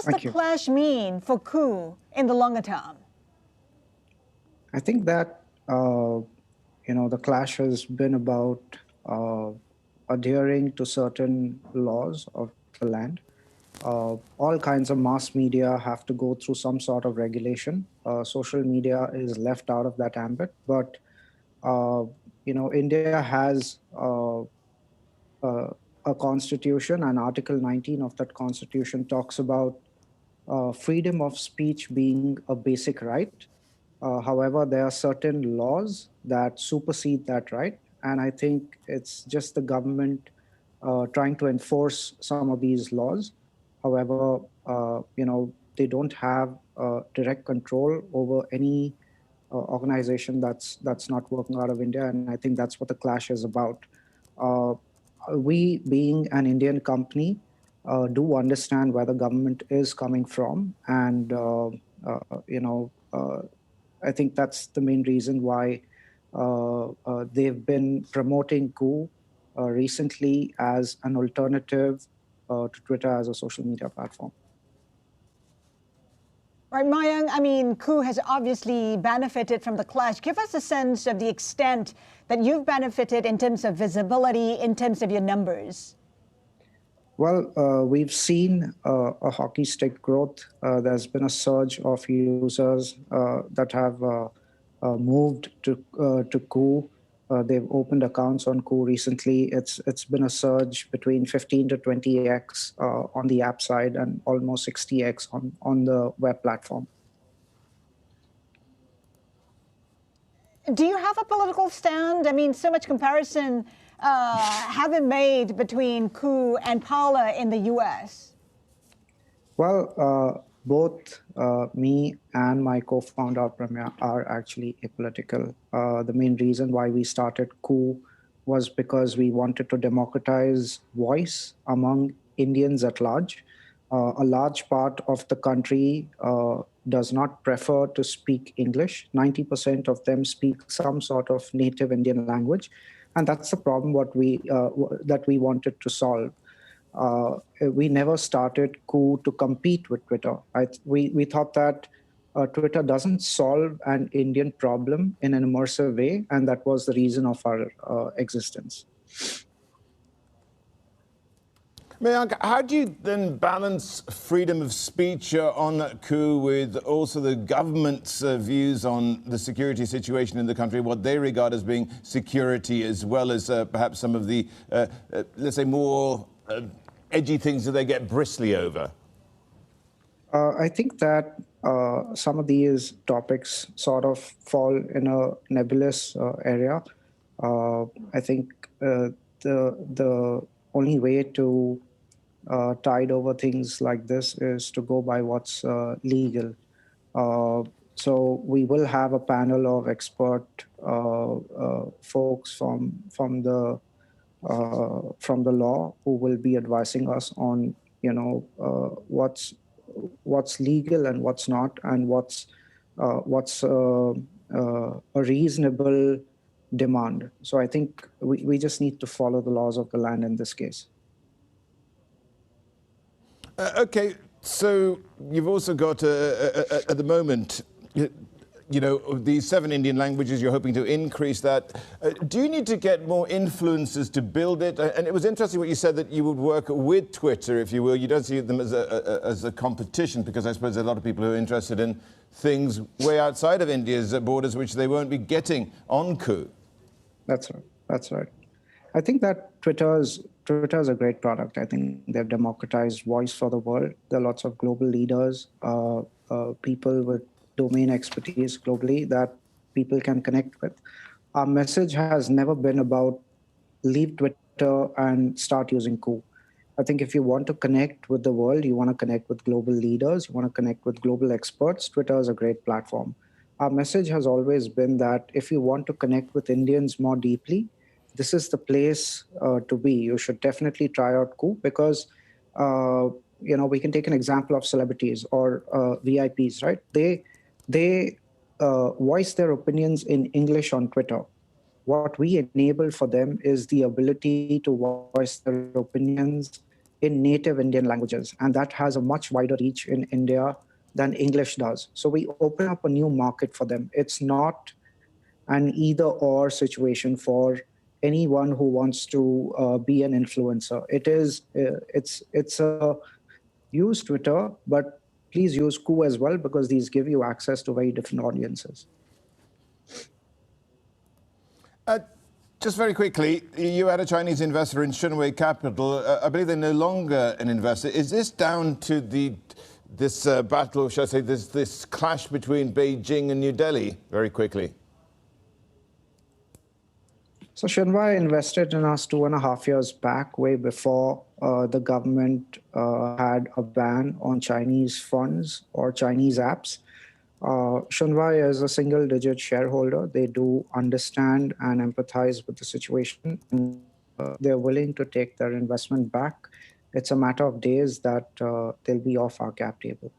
the Thank you. clash mean for Coup in the longer term? I think that the clash has been about adhering to certain laws of the land. All kinds of mass media have to go through some sort of regulation. Social media is left out of that ambit, but India has a constitution, and Article 19 of that constitution talks about freedom of speech being a basic right. However, there are certain laws that supersede that right, and I think it's just the government trying to enforce some of these laws. However, they don't have direct control over any organization that's not working out of India, and I think that's what the clash is about. Uh, we, being an Indian company, do understand where the government is coming from, and I think that's the main reason why they've been promoting Coup recently as an alternative to Twitter as a social media platform. Right, Mayank, I mean, Coup has obviously benefited from the clash. Give us a sense of the extent that you've benefited in terms of visibility, in terms of your numbers. Well, we've seen a hockey stick growth. There's been a surge of users that have moved to Coup. They've opened accounts on Coup recently. It's been a surge between 15 to 20x on the app side and almost 60x on the web platform. Do you have a political stand? I mean, so much comparison have been made between Coup and Paula in the U.S. Well, both me and my co-founder Pramya are actually apolitical. The main reason why we started Coup was because we wanted to democratize voice among Indians at large. A large part of the country does not prefer to speak English. 90% of them speak some sort of native Indian language. And that's the problem that we wanted to solve. We never started Coup to compete with Twitter. We thought that Twitter doesn't solve an Indian problem in an immersive way, and that was the reason of our existence. Mayank, how do you then balance freedom of speech on Coup with also the government's views on the security situation in the country, what they regard as being security, as well as perhaps some of the, let's say, more edgy things that they get bristly over? I think that some of these topics sort of fall in a nebulous area. I think the only way to tide over things like this is to go by what's legal. So we will have a panel of expert folks from the law who will be advising us on what's legal and what's not, and what's a reasonable demand. So I think we just need to follow the laws of the land in this case. Okay, so you've also got, at the moment, the 7 Indian languages, you're hoping to increase that. Do you need to get more influencers to build it? And it was interesting what you said, that you would work with Twitter, if you will. You don't see them as a competition, because I suppose there are a lot of people who are interested in things way outside of India's borders, which they won't be getting on Coup. That's right. That's right. I think that Twitter is a great product. I think they've democratized voice for the world. There are lots of global leaders, people with domain expertise globally that people can connect with. Our message has never been about leave Twitter and start using Coup. I think if you want to connect with the world, you want to connect with global leaders, you want to connect with global experts, Twitter is a great platform. Our message has always been that if you want to connect with Indians more deeply, this is the place to be. You should definitely try out Coup, because we can take an example of celebrities or VIPs, right? They voice their opinions in English on Twitter. What we enable for them is the ability to voice their opinions in native Indian languages, and that has a much wider reach in India than English does. So we open up a new market for them. It's not an either-or situation for anyone who wants to be an influencer. It's a use Twitter, but please use Coup as well, because these give you access to very different audiences. Just very quickly, you had a Chinese investor in Shunwei Capital. I believe they're no longer an investor. Is this down to this battle, shall I say, this clash between Beijing and New Delhi? Very quickly. So Shunwei invested in us 2.5 years back, way before the government had a ban on Chinese funds or Chinese apps. Shunwei is a single-digit shareholder. They do understand and empathize with the situation. And, they're willing to take their investment back. It's a matter of days that they'll be off our cap table.